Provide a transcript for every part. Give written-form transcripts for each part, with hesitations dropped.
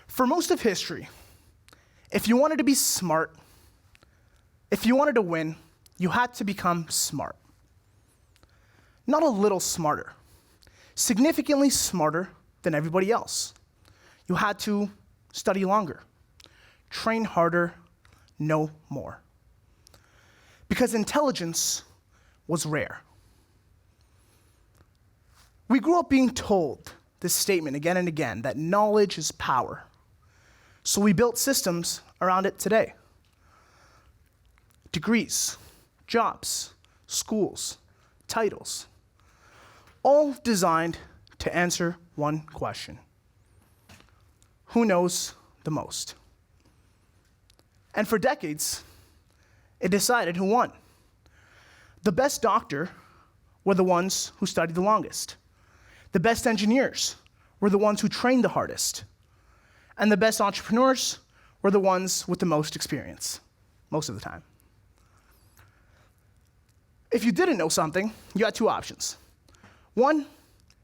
For most of history, if you wanted to be smart, if you wanted to win, you had to become smart. Not a little smarter, significantly smarter than everybody else. You had to study longer, train harder, know more. Because intelligence was rare. We grew up being told this statement again and again, that knowledge is power. So we built systems around it today. Degrees, jobs, schools, titles, all designed to answer one question. Who knows the most? And for decades, it decided who won. The best doctor were the ones who studied the longest. The best engineers were the ones who trained the hardest. And the best entrepreneurs were the ones with the most experience, most of the time. If you didn't know something, you had two options. One,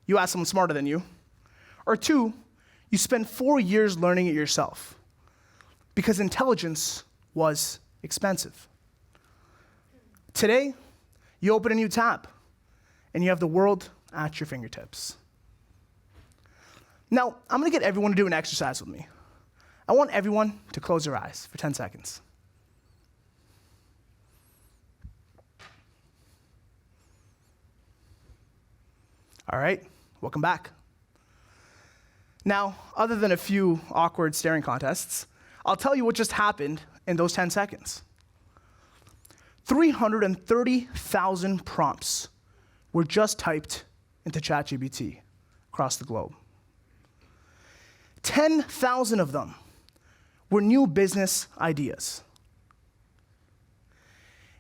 you asked someone smarter than you. Or two, you spend 4 years learning it yourself. Because intelligence was expensive. Today, you open a new tab, and you have the world at your fingertips. Now, I'm gonna get everyone to do an exercise with me. I want everyone to close their eyes for 10 seconds. All right, welcome back. Now, other than a few awkward staring contests, I'll tell you what just happened in those 10 seconds. 330,000 prompts were just typed into ChatGPT across the globe. 10,000 of them were new business ideas.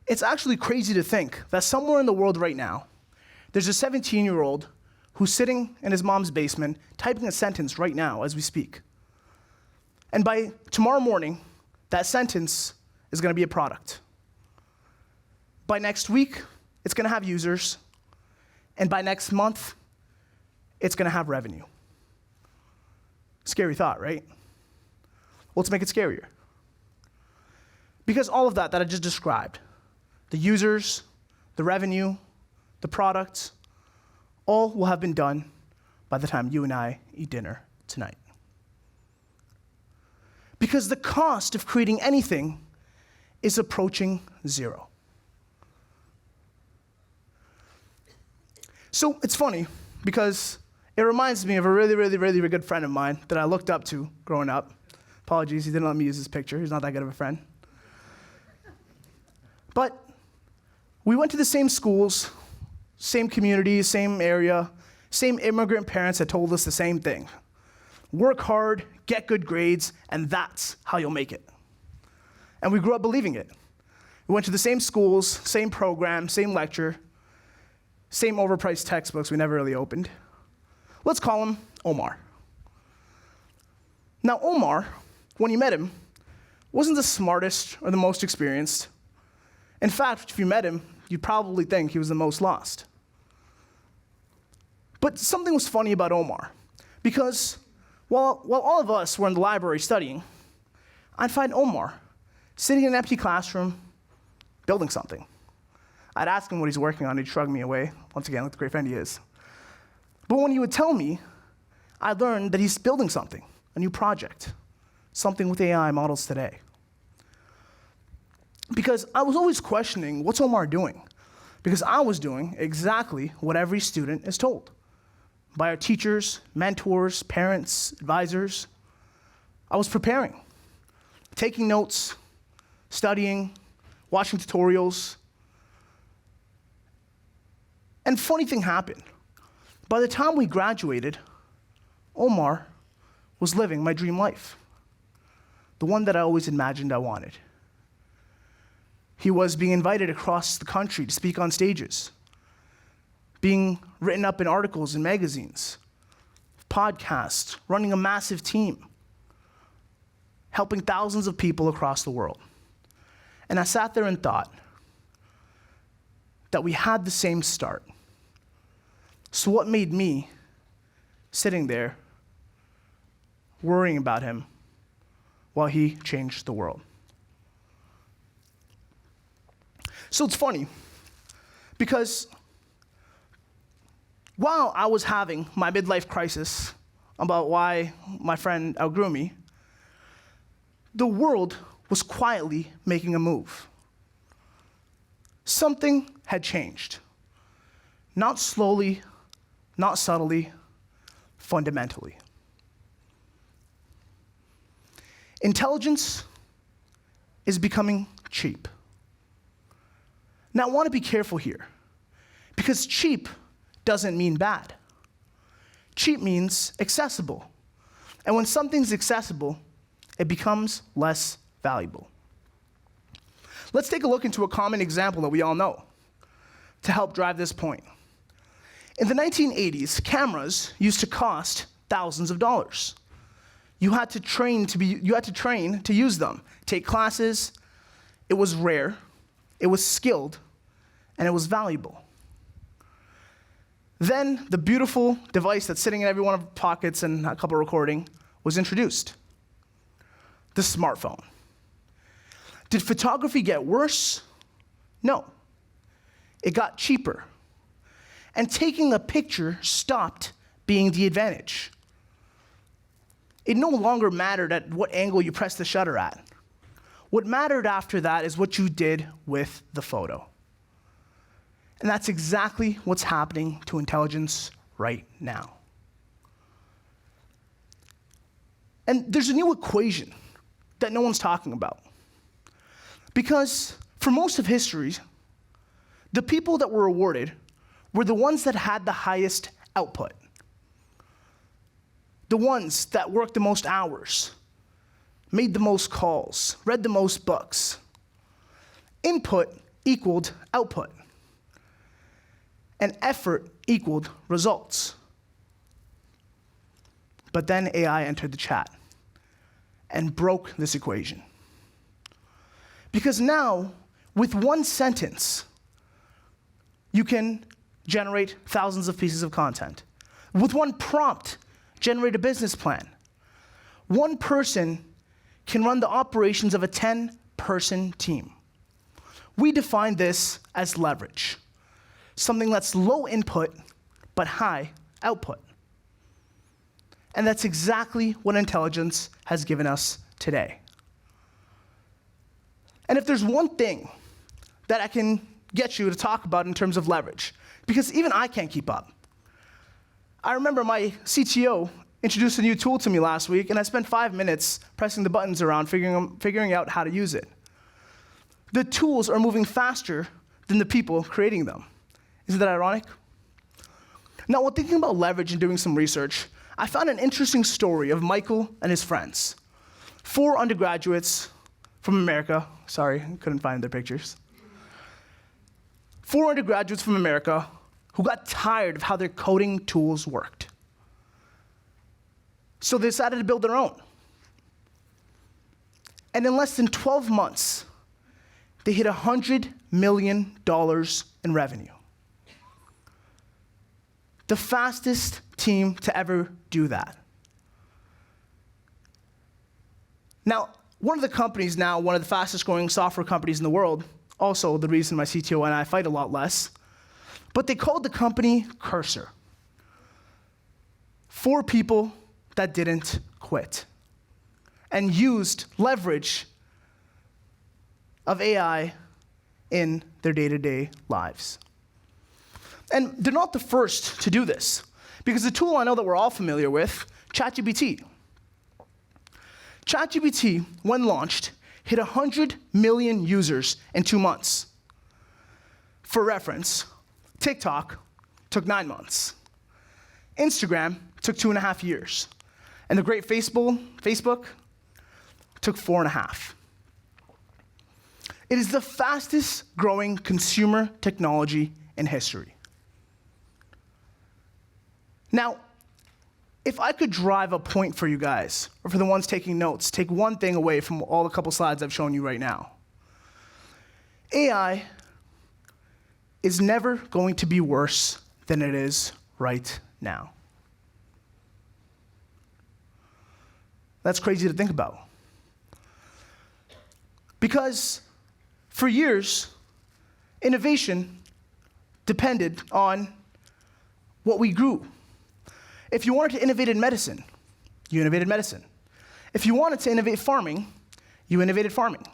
It's actually crazy to think that somewhere in the world right now, there's a 17-year-old who's sitting in his mom's basement typing a sentence right now as we speak. And by tomorrow morning, that sentence is gonna be a product. By next week, it's gonna have users. And by next month, it's gonna have revenue. Scary thought, right? Well, let's make it scarier. Because all of that I just described, the users, the revenue, the products, all will have been done by the time you and I eat dinner tonight. Because the cost of creating anything is approaching zero. So it's funny because it reminds me of a really good friend of mine that I looked up to growing up. Apologies, he didn't let me use his picture. He's not that good of a friend. But we went to the same schools, same community, same area, same immigrant parents that told us the same thing. Work hard, get good grades, and that's how you'll make it. And we grew up believing it. We went to the same schools, same program, same lecture, same overpriced textbooks we never really opened. Let's call him Omar. Now Omar, when you met him, wasn't the smartest or the most experienced. In fact, if you met him, you'd probably think he was the most lost. But something was funny about Omar, because while all of us were in the library studying, I'd find Omar sitting in an empty classroom, building something. I'd ask him what he's working on, he'd shrug me away, once again, like the great friend he is. But when he would tell me, I learned that he's building something, a new project, something with AI models today. Because I was always questioning, what's Omar doing? Because I was doing exactly what every student is told by our teachers, mentors, parents, advisors. I was preparing, taking notes, studying, watching tutorials. And funny thing happened. By the time we graduated, Omar was living my dream life, the one that I always imagined I wanted. He was being invited across the country to speak on stages, being written up in articles and magazines, podcasts, running a massive team, helping thousands of people across the world. And I sat there and thought that we had the same start. So what made me sitting there worrying about him while he changed the world. So it's funny, because while I was having my midlife crisis about why my friend outgrew me, the world was quietly making a move. Something had changed. Not slowly, not subtly, fundamentally. Intelligence is becoming cheap. Now, I want to be careful here, because cheap doesn't mean bad. Cheap means accessible. And when something's accessible, it becomes less valuable. Let's take a look into a common example that we all know to help drive this point. In the 1980s, cameras used to cost thousands of dollars. You had to train to use them, take classes. It was rare, it was skilled, and it was valuable. Then the beautiful device that's sitting in every one of our pockets and a couple recording was introduced, the smartphone. Did photography get worse? No. It got cheaper. And taking a picture stopped being the advantage. It no longer mattered at what angle you pressed the shutter at. What mattered after that is what you did with the photo. And that's exactly what's happening to intelligence right now. And there's a new equation that no one's talking about. Because for most of history, the people that were rewarded were the ones that had the highest output. The ones that worked the most hours, made the most calls, read the most books. Input equaled output. And effort equaled results. But then AI entered the chat and broke this equation. Because now, with one sentence, you can generate thousands of pieces of content. With one prompt, generate a business plan. One person can run the operations of a 10-person team. We define this as leverage, something that's low input but high output. And that's exactly what intelligence has given us today. And if there's one thing that I can get you to talk about in terms of leverage, because even I can't keep up. I remember my CTO introduced a new tool to me last week, and I spent 5 minutes pressing the buttons around, figuring out how to use it. The tools are moving faster than the people creating them. Isn't that ironic? Now, while thinking about leverage and doing some research, I found an interesting story of Michael and his friends. 4 undergraduates from America. Sorry, couldn't find their pictures. 4 undergraduates from America who got tired of how their coding tools worked. So they decided to build their own. And in less than 12 months, they hit $100 million in revenue. The fastest team to ever do that. Now, one of the companies now, one of the fastest growing software companies in the world, also the reason my CTO and I fight a lot less, but they called the company Cursor. 4 people that didn't quit and used leverage of AI in their day-to-day lives. And they're not the first to do this, because the tool I know that we're all familiar with, ChatGPT. ChatGPT, when launched, hit 100 million users in 2 months. For reference, TikTok took 9 months. Instagram took 2.5 years. And the great Facebook took 4.5. It is the fastest growing consumer technology in history. Now, if I could drive a point for you guys, or for the ones taking notes, take one thing away from all the couple slides I've shown you right now. AI is never going to be worse than it is right now. That's crazy to think about. Because for years, innovation depended on what we grew. If you wanted to innovate in medicine, you innovated medicine. If you wanted to innovate farming, you innovated farming.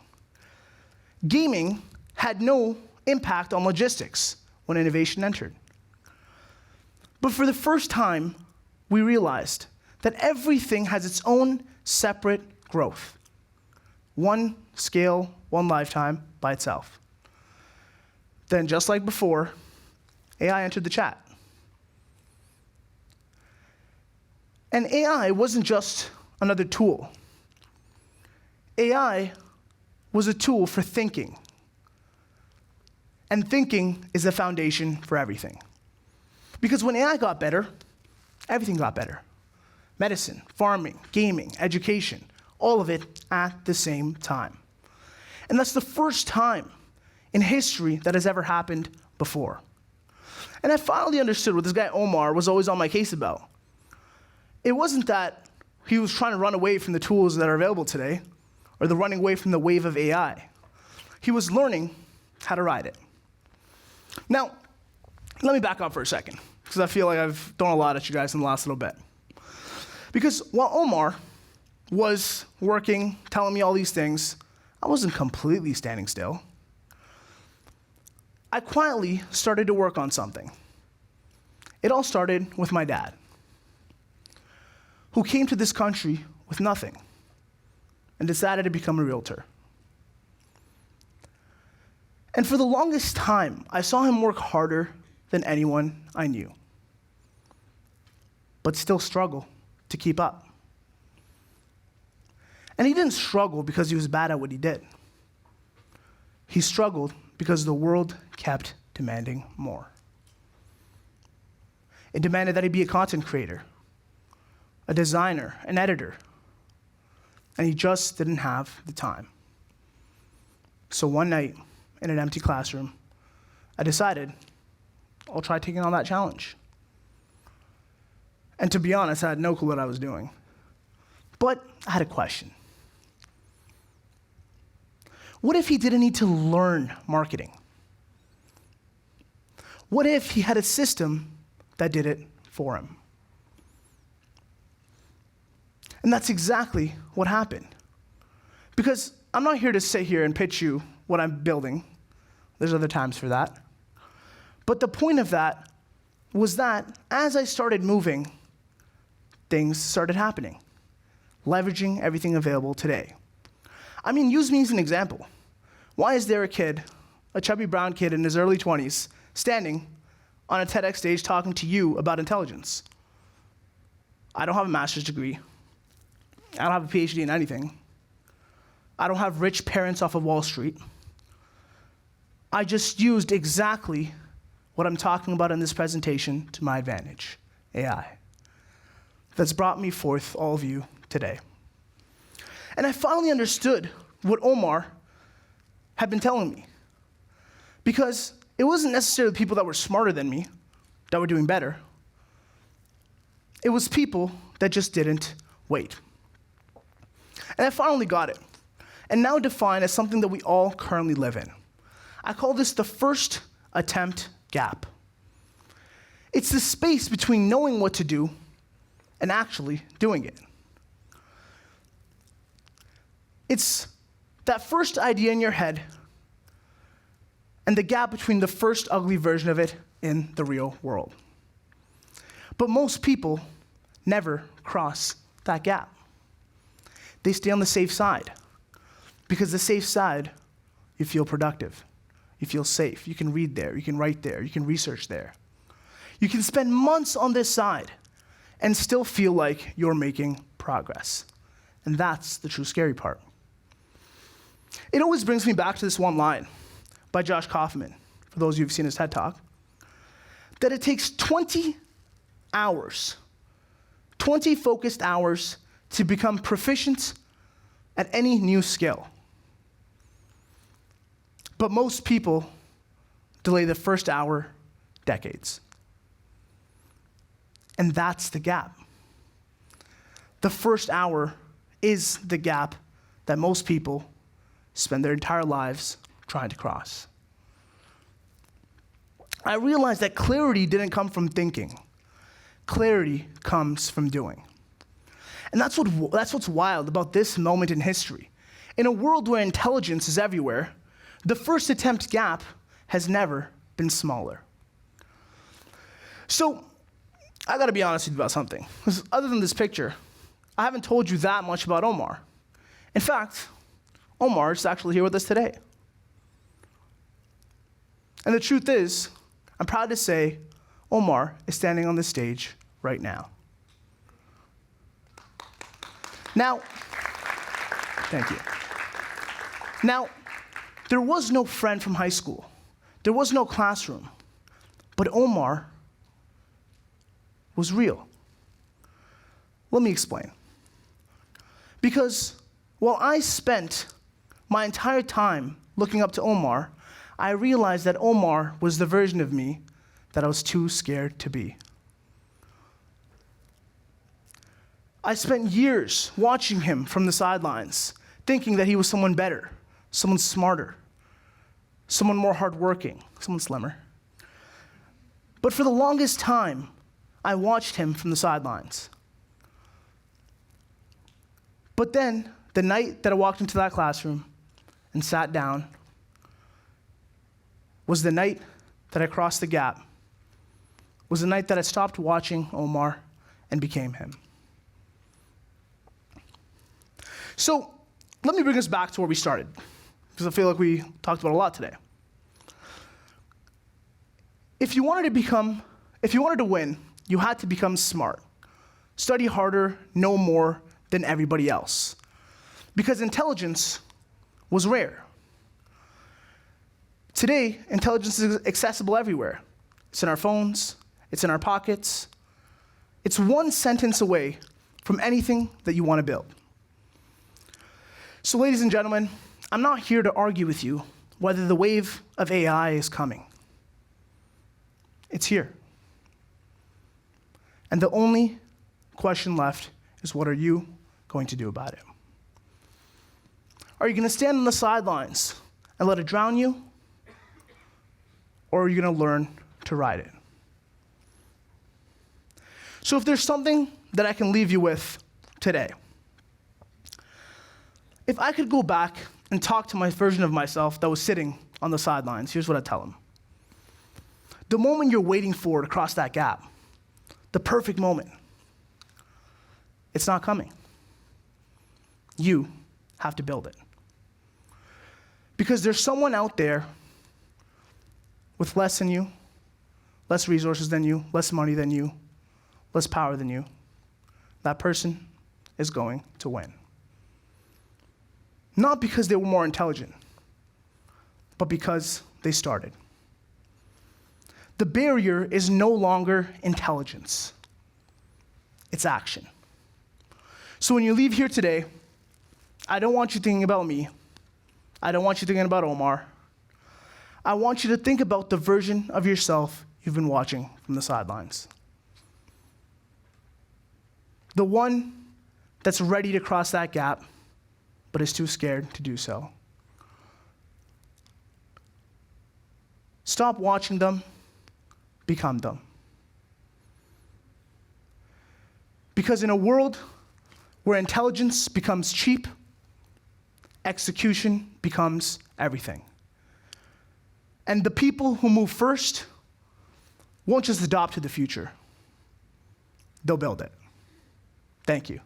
Gaming had no impact on logistics when innovation entered. But for the first time, we realized that everything has its own separate growth. One scale, one lifetime by itself. Then, just like before, AI entered the chat. And AI wasn't just another tool. AI was a tool for thinking. And thinking is the foundation for everything. Because when AI got better, everything got better. Medicine, farming, gaming, education, all of it at the same time. And that's the first time in history that has ever happened before. And I finally understood what this guy Omar was always on my case about. It wasn't that he was trying to run away from the tools that are available today, or the running away from the wave of AI. He was learning how to ride it. Now, let me back up for a second, because I feel like I've thrown a lot at you guys in the last little bit. Because while Omar was working, telling me all these things, I wasn't completely standing still. I quietly started to work on something. It all started with my dad, who came to this country with nothing and decided to become a realtor. And for the longest time, I saw him work harder than anyone I knew, but still struggle to keep up. And he didn't struggle because he was bad at what he did. He struggled because the world kept demanding more. It demanded that he be a content creator, a designer, an editor, and he just didn't have the time. So one night, in an empty classroom, I decided I'll try taking on that challenge. And to be honest, I had no clue what I was doing. But I had a question. What if he didn't need to learn marketing? What if he had a system that did it for him? And that's exactly what happened. Because I'm not here to sit here and pitch you what I'm building. There's other times for that. But the point of that was that as I started moving, things started happening, leveraging everything available today. I mean, use me as an example. Why is there a kid, a chubby brown kid in his early 20s, standing on a TEDx stage talking to you about intelligence? I don't have a master's degree. I don't have a PhD in anything. I don't have rich parents off of Wall Street. I just used exactly what I'm talking about in this presentation to my advantage, AI. That's brought me forth, all of you, today. And I finally understood what Omar had been telling me. Because it wasn't necessarily people that were smarter than me that were doing better. It was people that just didn't wait. And I finally got it, and now defined as something that we all currently live in. I call this the first attempt gap. It's the space between knowing what to do and actually doing it. It's that first idea in your head and the gap between the first ugly version of it in the real world. But most people never cross that gap. They stay on the safe side, because the safe side, you feel productive. You feel safe. You can read there. You can write there. You can research there. You can spend months on this side and still feel like you're making progress. And that's the true scary part. It always brings me back to this one line by Josh Kaufman, for those of you who've seen his TED Talk, that it takes 20 hours, 20 focused hours to become proficient at any new skill. But most people delay the first hour decades. And that's the gap. The first hour is the gap that most people spend their entire lives trying to cross. I realized that clarity didn't come from thinking. Clarity comes from doing. And that's what's wild about this moment in history. In a world where intelligence is everywhere, the first attempt gap has never been smaller. So, I gotta be honest with you about something. 'Cause other than this picture, I haven't told you that much about Omar. In fact, Omar is actually here with us today. And the truth is, I'm proud to say, Omar is standing on this stage right now. Now, thank you. Now, there was no friend from high school. There was no classroom. But Omar was real. Let me explain. Because while I spent my entire time looking up to Omar, I realized that Omar was the version of me that I was too scared to be. I spent years watching him from the sidelines, thinking that he was someone better, someone smarter, someone more hardworking, someone slimmer. But for the longest time, I watched him from the sidelines. But then, the night that I walked into that classroom and sat down was the night that I crossed the gap, was the night that I stopped watching Omar and became him. So, let me bring us back to where we started, because I feel like we talked about a lot today. If you wanted to win, you had to become smart. Study harder, know more than everybody else. Because intelligence was rare. Today, intelligence is accessible everywhere. It's in our phones, it's in our pockets. It's one sentence away from anything that you want to build. So, ladies and gentlemen, I'm not here to argue with you whether the wave of AI is coming. It's here. And the only question left is, what are you going to do about it? Are you going to stand on the sidelines and let it drown you? Or are you going to learn to ride it? So if there's something that I can leave you with today, if I could go back and talk to my version of myself that was sitting on the sidelines, here's what I'd tell him. The moment you're waiting for to cross that gap, the perfect moment, it's not coming. You have to build it. Because there's someone out there with less than you, less resources than you, less money than you, less power than you. That person is going to win. Not because they were more intelligent, but because they started. The barrier is no longer intelligence. It's action. So when you leave here today, I don't want you thinking about me. I don't want you thinking about Omar. I want you to think about the version of yourself you've been watching from the sidelines. The one that's ready to cross that gap, but is too scared to do so. Stop watching them, become them. Because in a world where intelligence becomes cheap, execution becomes everything. And the people who move first won't just adopt to the future. They'll build it. Thank you.